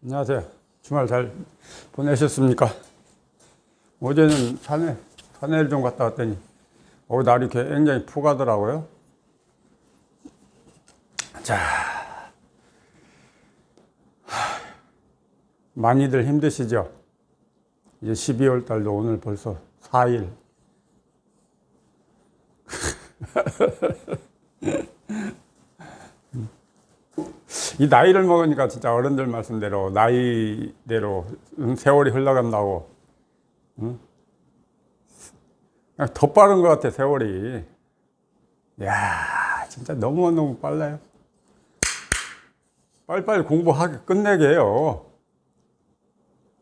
안녕하세요. 주말 잘 보내셨습니까? 어제는 산에를 좀 갔다 왔더니 날이 굉장히 푸가더라고요. 자, 많이들 힘드시죠? 이제 12월 달도 오늘 벌써 4일. 이 나이를 먹으니까 진짜 어른들 말씀대로 나이대로 세월이 흘러간다고. 응? 그냥 더 빠른 것 같아, 세월이. 야, 진짜 너무너무 빨라요. 빨리빨리 공부하게 끝내게 해요.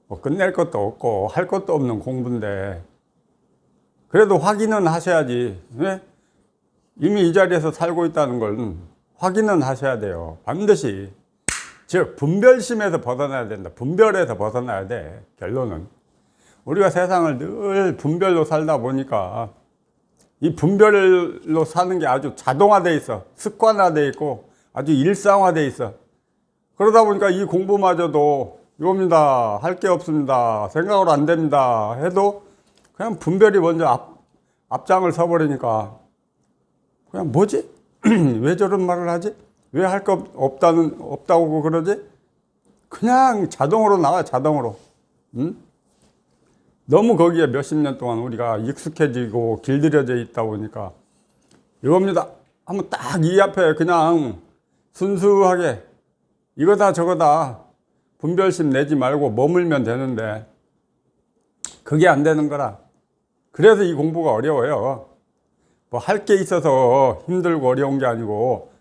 뭐 끝낼 것도 없고 할 것도 없는 공부인데 그래도 확인은 하셔야지. 왜? 이미 이 자리에서 살고 있다는 걸 확인은 하셔야 돼요. 반드시. 즉 분별심에서 벗어나야 된다. 분별에서 벗어나야 돼. 결론은 우리가 세상을 늘 분별로 살다 보니까 이 분별로 사는 게 아주 자동화돼 있어. 습관화돼 있고 아주 일상화돼 있어. 그러다 보니까 이 공부마저도 이겁니다, 할 게 없습니다, 생각으로 안 됩니다 해도 그냥 분별이 먼저 앞장을 서버리니까 그냥 뭐지? 왜 저런 말을 하지? 왜 할 거 없다고 그러지? 그냥 자동으로 나와, 자동으로. 응? 너무 거기에 몇십 년 동안 우리가 익숙해지고 길들여져 있다 보니까 이겁니다 한번 딱 이 앞에 그냥 순수하게 이거다 저거다 분별심 내지 말고 머물면 되는데 그게 안 되는 거라. 그래서 이 공부가 어려워요. 뭐 할 게 있어서 힘들고 어려운 게 아니고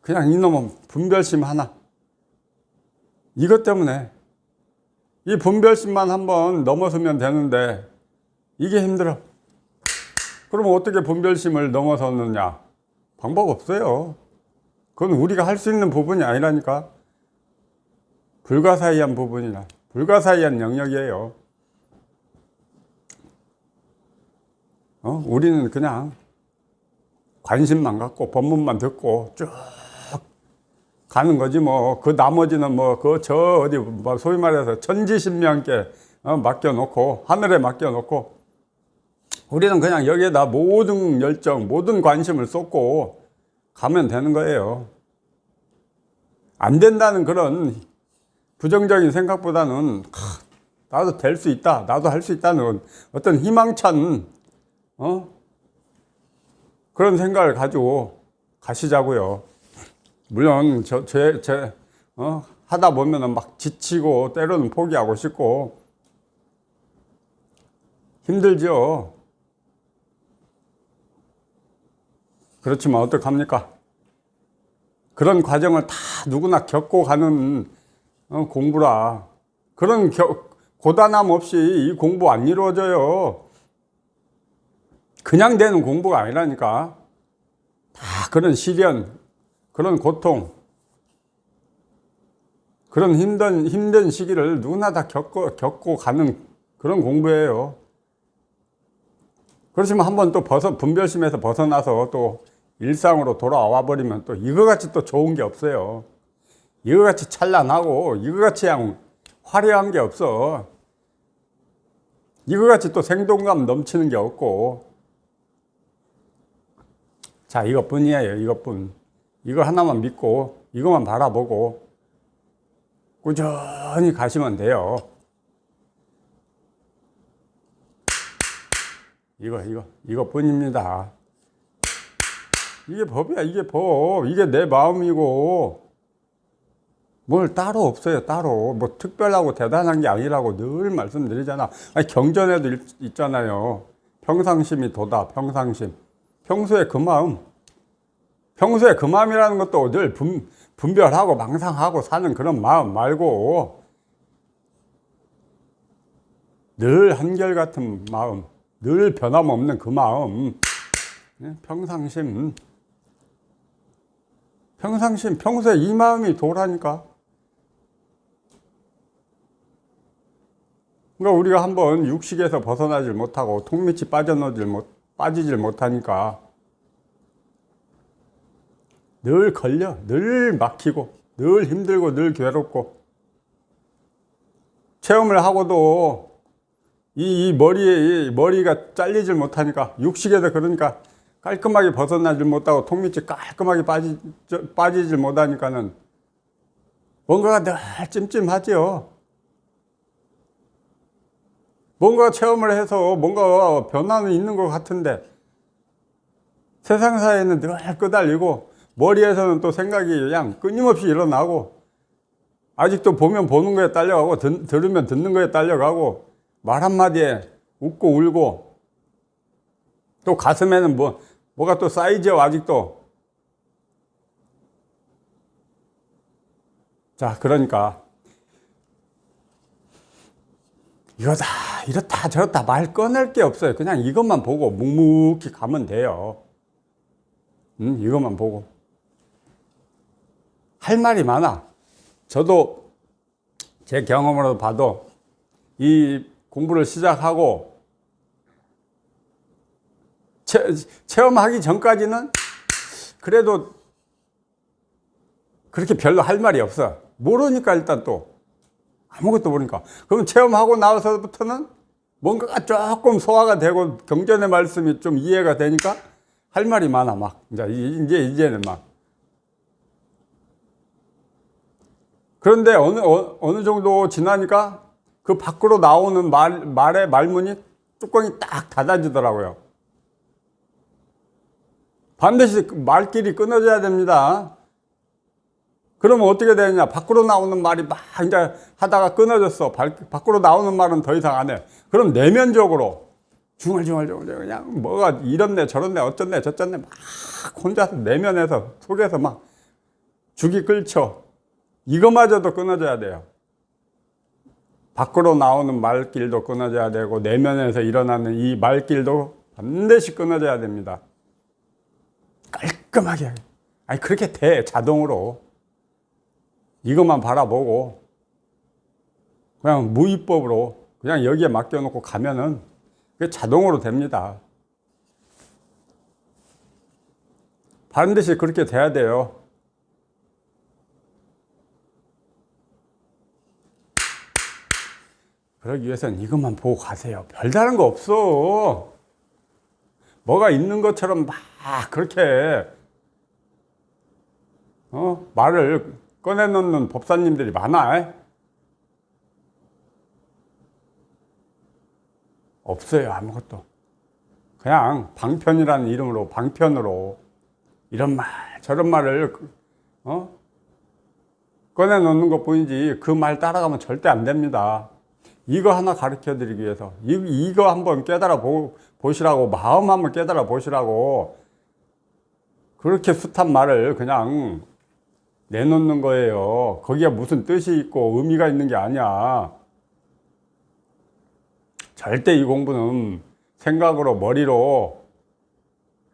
그냥 이놈은 분별심 하나, 이것 때문에 이 분별심만 한번 넘어서면 되는데 이게 힘들어. 그럼 어떻게 분별심을 넘어서느냐? 방법 없어요. 그건 우리가 할 수 있는 부분이 아니라니까. 불가사의한 부분이나 불가사의한 영역이에요. 우리는 그냥 관심만 갖고 법문만 듣고 쭉 가는 거지 뭐. 그 나머지는 뭐 어디 뭐 소위 말해서 천지신명께 맡겨놓고 하늘에 맡겨놓고 우리는 그냥 여기에다 모든 열정, 모든 관심을 쏟고 가면 되는 거예요. 안 된다는 그런 부정적인 생각보다는 나도 될 수 있다, 나도 할 수 있다는 어떤 희망찬 그런 생각을 가지고 가시자고요. 물론 하다 보면은 막 지치고 때로는 포기하고 싶고 힘들죠. 그렇지만 어떡합니까? 그런 과정을 다 누구나 겪고 가는 공부라. 그런 고단함 없이 이 공부 안 이루어져요. 그냥 되는 공부가 아니라니까. 다 그런 시련, 그런 고통, 그런 힘든 시기를 누구나 다 겪고 가는 그런 공부예요. 그렇지만 한번 또 분별심에서 벗어나서 또 일상으로 돌아와 버리면 또 이거같이 또 좋은 게 없어요. 이거같이 찬란하고 이거같이 그냥 화려한 게 없어. 이거같이 또 생동감 넘치는 게 없고. 자, 이것뿐이에요. 이것뿐. 이거 하나만 믿고 이것만 바라보고 꾸준히 가시면 돼요. 이것뿐입니다. 이게 법이야. 이게 법. 이게 내 마음이고 뭘 따로 없어요. 따로 뭐 특별하고 대단한 게 아니라고 늘 말씀드리잖아. 아니, 경전에도 있잖아요. 평상심이 도다. 평상심. 평소에 그 마음. 평소에 그 마음이라는 것도 늘 분별하고 망상하고 사는 그런 마음 말고 늘 한결같은 마음, 늘 변함없는 그 마음. 평상심. 평소에 이 마음이 도라니까. 그러니까 우리가 한번 육식에서 벗어나질 못하고 통 밑이 빠지질 못하니까 늘 걸려, 늘 막히고, 늘 힘들고, 늘 괴롭고. 체험을 하고도 이 머리에, 이 머리가 잘리질 못하니까, 육식에서 그러니까 깔끔하게 벗어나질 못하고 통 밑이 깔끔하게 빠지질 못하니까는 뭔가가 늘 찜찜하죠. 뭔가 체험을 해서 뭔가 변화는 있는 것 같은데 세상사에는 늘 끄달리고 머리에서는 또 생각이 그냥 끊임없이 일어나고 아직도 보면 보는 거에 딸려가고 들으면 듣는 거에 딸려가고 말 한마디에 웃고 울고 또 가슴에는 뭐가 또 쌓이죠 아직도. 자, 그러니까 이거다 이렇다 저렇다 말 꺼낼 게 없어요. 그냥 이것만 보고 묵묵히 가면 돼요. 이것만 보고. 할 말이 많아. 저도 제 경험으로 봐도 이 공부를 시작하고 체험하기 전까지는 그래도 그렇게 별로 할 말이 없어. 모르니까 일단 또 아무것도 모르니까. 그럼 체험하고 나서부터는 뭔가가 조금 소화가 되고 경전의 말씀이 좀 이해가 되니까 할 말이 많아. 막 이제는 막. 그런데 어느 정도 지나니까 그 밖으로 나오는 말의 말문이 뚜껑이 딱 닫아지더라고요. 반드시 말길이 끊어져야 됩니다. 그러면 어떻게 되느냐? 밖으로 나오는 말이 막 이제 하다가 끊어졌어. 밖으로 나오는 말은 더 이상 안 해. 그럼 내면적으로 중얼중얼 그냥 뭐가 이렇네 저렇네 어쩌네 저쩌네 막 혼자서 내면에서 속에서 막 죽이 끓죠. 이거마저도 끊어져야 돼요. 밖으로 나오는 말길도 끊어져야 되고 내면에서 일어나는 이 말길도 반드시 끊어져야 됩니다. 깔끔하게. 아니 그렇게 돼 자동으로. 이것만 바라보고 그냥 무위법으로 그냥 여기에 맡겨놓고 가면은 그게 자동으로 됩니다. 반드시 그렇게 돼야 돼요. 그러기 위해서는 이것만 보고 가세요. 별다른 거 없어. 뭐가 있는 것처럼 막 그렇게 말을 꺼내놓는 법사님들이 많아. 없어요 아무것도. 그냥 방편이라는 이름으로 방편으로 이런 말 저런 말을 꺼내놓는 것 뿐이지 그 말 따라가면 절대 안 됩니다. 이거 하나 가르쳐 드리기 위해서 이거 한번 깨달아 보시라고 마음 한번 깨달아 보시라고 그렇게 숱한 말을 그냥 내놓는 거예요. 거기에 무슨 뜻이 있고 의미가 있는 게 아니야. 절대 이 공부는 생각으로 머리로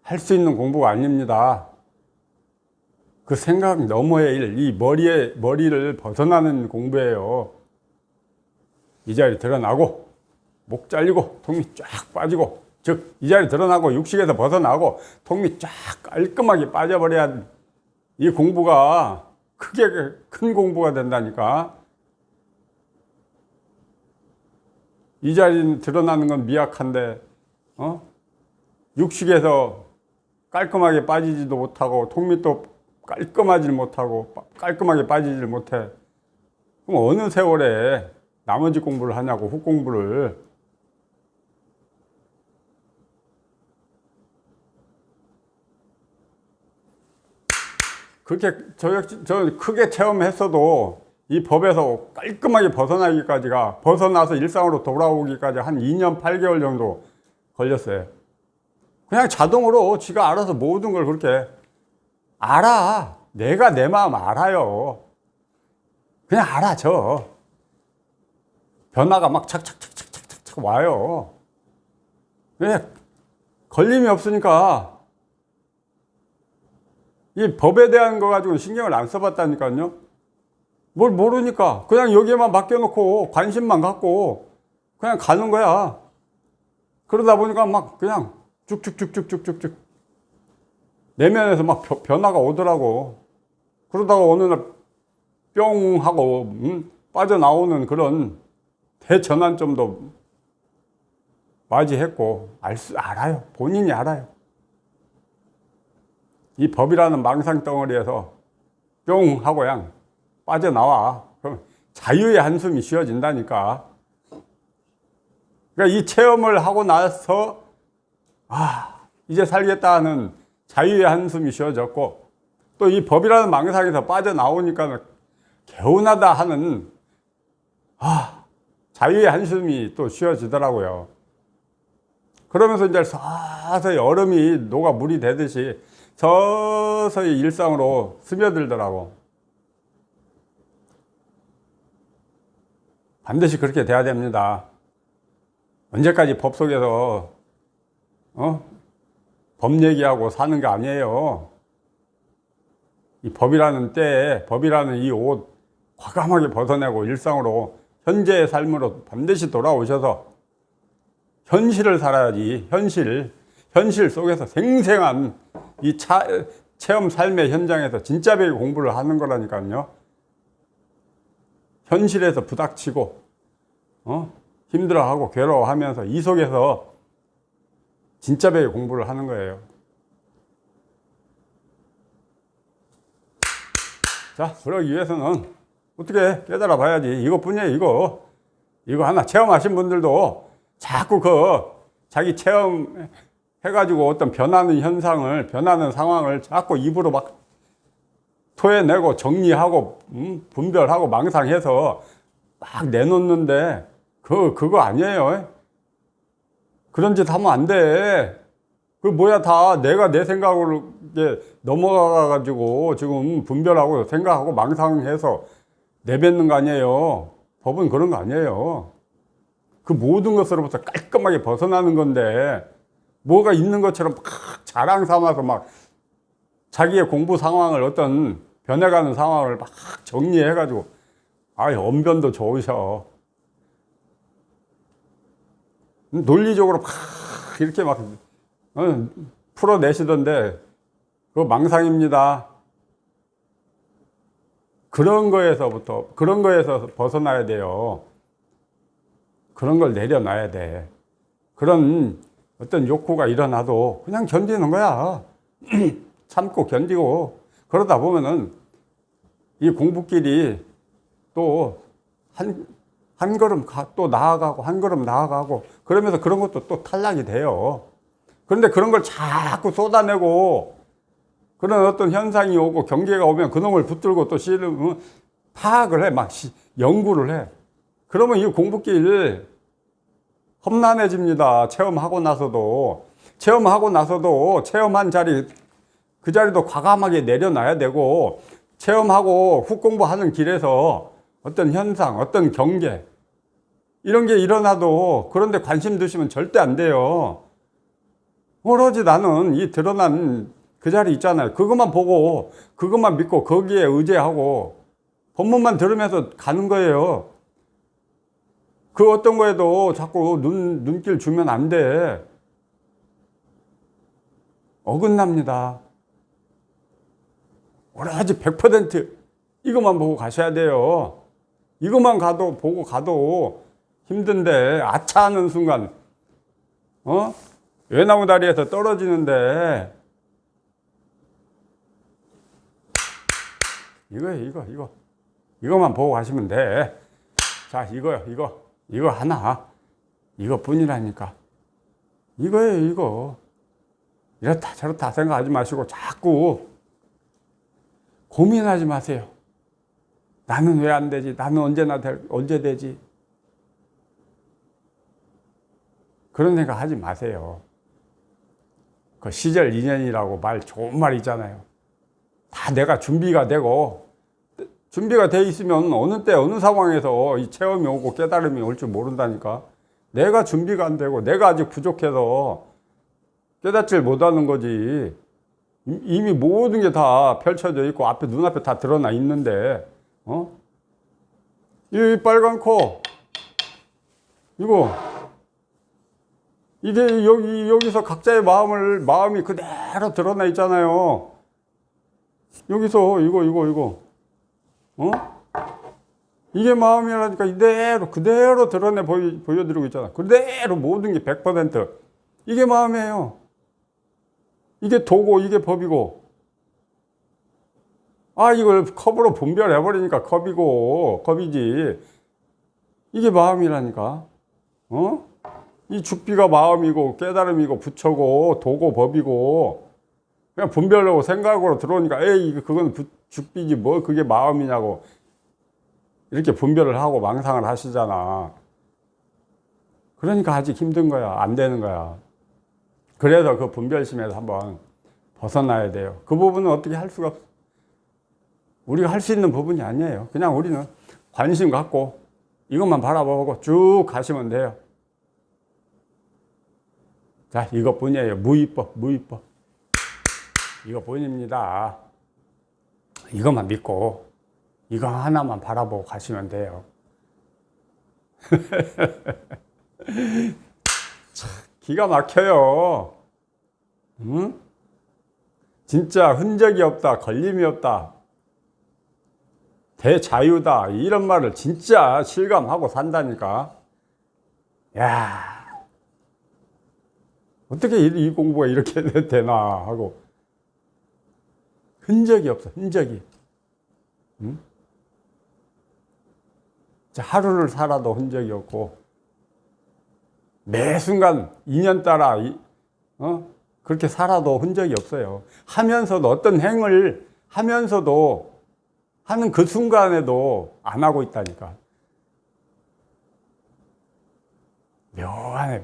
할 수 있는 공부가 아닙니다. 그 생각 너머의 일, 이 머리를 벗어나는 공부예요. 이 자리 드러나고 목 잘리고 통 밑 쫙 빠지고 즉 이 자리 드러나고 육식에서 벗어나고 통 밑 쫙 깔끔하게 빠져버려야 이 공부가 크게 큰 공부가 된다니까. 이 자리 드러나는 건 미약한데 육식에서 깔끔하게 빠지지도 못하고 통 밑도 깔끔하지 못하고 깔끔하게 빠지질 못해. 그럼 어느 세월에 나머지 공부를 하냐고 후 공부를. 그렇게 저 크게 체험했어도 이 법에서 깔끔하게 벗어나서 일상으로 돌아오기까지 한 2년 8개월 정도 걸렸어요. 그냥 자동으로 지가 알아서 모든 걸 그렇게 알아. 내가 내 마음 알아요. 그냥 알아져. 변화가 막 착착착착착착 와요. 왜? 걸림이 없으니까. 이 법에 대한 거 가지고 신경을 안 써봤다니까요. 뭘 모르니까 그냥 여기에만 맡겨놓고 관심만 갖고 그냥 가는 거야. 그러다 보니까 막 그냥 쭉쭉쭉쭉쭉쭉쭉 내면에서 막 변화가 오더라고. 그러다가 어느 날 뿅 하고 빠져나오는 그런 대전환점도 맞이했고 알아요. 본인이 알아요. 이 법이라는 망상 덩어리에서 뿅 하고 그냥 빠져나와. 그럼 자유의 한숨이 쉬어진다니까. 그러니까 이 체험을 하고 나서 이제 살겠다 하는 자유의 한숨이 쉬어졌고, 또 이 법이라는 망상에서 빠져나오니까 개운하다 하는 자유의 한숨이 또 쉬어지더라고요. 그러면서 이제 서서히 얼음이 녹아 물이 되듯이 서서히 일상으로 스며들더라고. 반드시 그렇게 돼야 됩니다. 언제까지 법 속에서 법 얘기하고 사는 게 아니에요. 이 법이라는 때에, 법이라는 이 옷 과감하게 벗어내고 일상으로, 현재의 삶으로 반드시 돌아오셔서 현실을 살아야지. 현실 속에서 생생한 이 체험 삶의 현장에서 진짜 배우 공부를 하는 거라니까요. 현실에서 부닥치고 힘들어하고 괴로워하면서 이 속에서 진짜 배우 공부를 하는 거예요. 자, 그러기 위해서는 어떻게 깨달아 봐야지. 이것뿐이에요. 이거 하나 체험하신 분들도 자꾸 자기 체험 해가지고 어떤 변하는 현상을, 변하는 상황을 자꾸 입으로 막 토해내고 정리하고 분별하고 망상해서 막 내놓는데 그거 아니에요. 그런 짓 하면 안 돼. 다 내가 내 생각으로 이제 넘어가가지고 지금 분별하고 생각하고 망상해서 내뱉는 거 아니에요. 법은 그런 거 아니에요. 그 모든 것으로부터 깔끔하게 벗어나는 건데, 뭐가 있는 것처럼 막 자랑 삼아서 막 자기의 공부 상황을, 어떤 변해가는 상황을 막 정리해가지고, 언변도 좋으셔. 논리적으로 막 이렇게 막 풀어내시던데, 그거 망상입니다. 그런 거에서 벗어나야 돼요. 그런 걸 내려놔야 돼. 그런 어떤 욕구가 일어나도 그냥 견디는 거야. 참고 견디고. 그러다 보면은 이 공부길이 또 한 걸음 또 나아가고, 한 걸음 나아가고, 그러면서 그런 것도 또 탈락이 돼요. 그런데 그런 걸 자꾸 쏟아내고, 그런 어떤 현상이 오고 경계가 오면 그놈을 붙들고 또 파악을 해. 막 연구를 해. 그러면 이 공부길 험난해집니다. 체험하고 나서도 체험한 자리, 그 자리도 과감하게 내려놔야 되고, 체험하고 훅 공부하는 길에서 어떤 현상, 어떤 경계, 이런 게 일어나도 그런데 관심 두시면 절대 안 돼요. 오로지 나는 이 드러난 그 자리 있잖아요. 그것만 보고, 그것만 믿고, 거기에 의지하고, 법문만 들으면서 가는 거예요. 그 어떤 거에도 자꾸 눈길 주면 안 돼. 어긋납니다. 오로지 100% 이것만 보고 가셔야 돼요. 이것만 보고 가도 힘든데, 아차하는 순간, 외나무 다리에서 떨어지는데, 이거만 보고 가시면 돼. 자, 이거 하나. 이거뿐이라니까. 이거예요. 이렇다 저렇다 생각하지 마시고 자꾸 고민하지 마세요. 나는 왜 안 되지? 나는 언제 되지? 그런 생각 하지 마세요. 그 시절 인연이라고 좋은 말 있잖아요. 다 내가 준비가 돼 있으면 어느 때 어느 상황에서 이 체험이 오고 깨달음이 올 줄 모른다니까. 내가 준비가 안 되고 내가 아직 부족해서 깨닫질 못하는 거지. 이미 모든 게 다 펼쳐져 있고 눈앞에 다 드러나 있는데, 이 빨간 코, 이게 여기서 각자의 마음이 그대로 드러나 있잖아요. 여기서 이거 이게 마음이라니까 이대로 그대로 드러내 보여드리고 있잖아. 그대로 모든 게 100% 이게 마음이에요. 이게 도고 이게 법이고. 아, 이걸 컵으로 분별해버리니까 컵이지. 이게 마음이라니까. 어? 이 죽비가 마음이고 깨달음이고 부처고 도고 법이고, 그냥 분별하고 생각으로 들어오니까 에이 그건 죽비지 뭐 그게 마음이냐고 이렇게 분별을 하고 망상을 하시잖아. 그러니까 아직 힘든 거야. 안 되는 거야. 그래서 그 분별심에서 한번 벗어나야 돼요. 그 부분은 어떻게 할 수가 없어. 우리가 할 수 있는 부분이 아니에요. 그냥 우리는 관심 갖고 이것만 바라보고 쭉 가시면 돼요. 자, 이것뿐이에요. 무위법. 이것뿐입니다. 이것만 믿고 이거 하나만 바라보고 가시면 돼요. 참, 기가 막혀요. 응? 진짜 흔적이 없다, 걸림이 없다, 대자유다, 이런 말을 진짜 실감하고 산다니까. 야, 어떻게 이 공부가 이렇게 되나 하고. 흔적이 없어, 흔적이. 응? 하루를 살아도 흔적이 없고, 매 순간 인연 따라 그렇게 살아도 흔적이 없어요. 하면서도 어떤 행을 하면서도 하는 그 순간에도 안 하고 있다니까.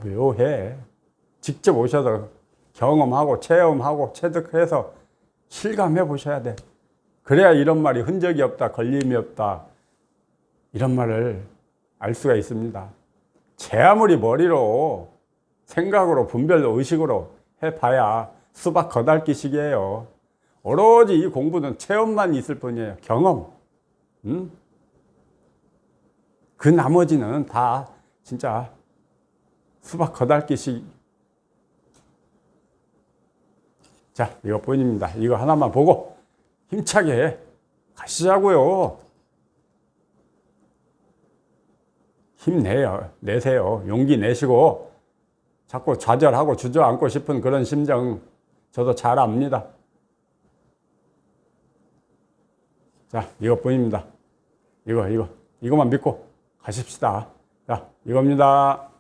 묘해. 직접 오셔서 경험하고 체험하고 체득해서 실감해 보셔야 돼. 그래야 이런 말이 흔적이 없다, 걸림이 없다, 이런 말을 알 수가 있습니다. 제 아무리 머리로 생각으로 분별로 의식으로 해봐야 수박 겉핥기식이에요. 오로지 이 공부는 체험만 있을 뿐이에요. 경험. 그 나머지는 다 진짜 수박 겉핥기식. 자, 이것뿐입니다. 이거 하나만 보고 힘차게 가시자고요. 내세요. 용기 내시고. 자꾸 좌절하고 주저앉고 싶은 그런 심정 저도 잘 압니다. 자, 이것뿐입니다. 이거만 믿고 가십시다. 자, 이겁니다.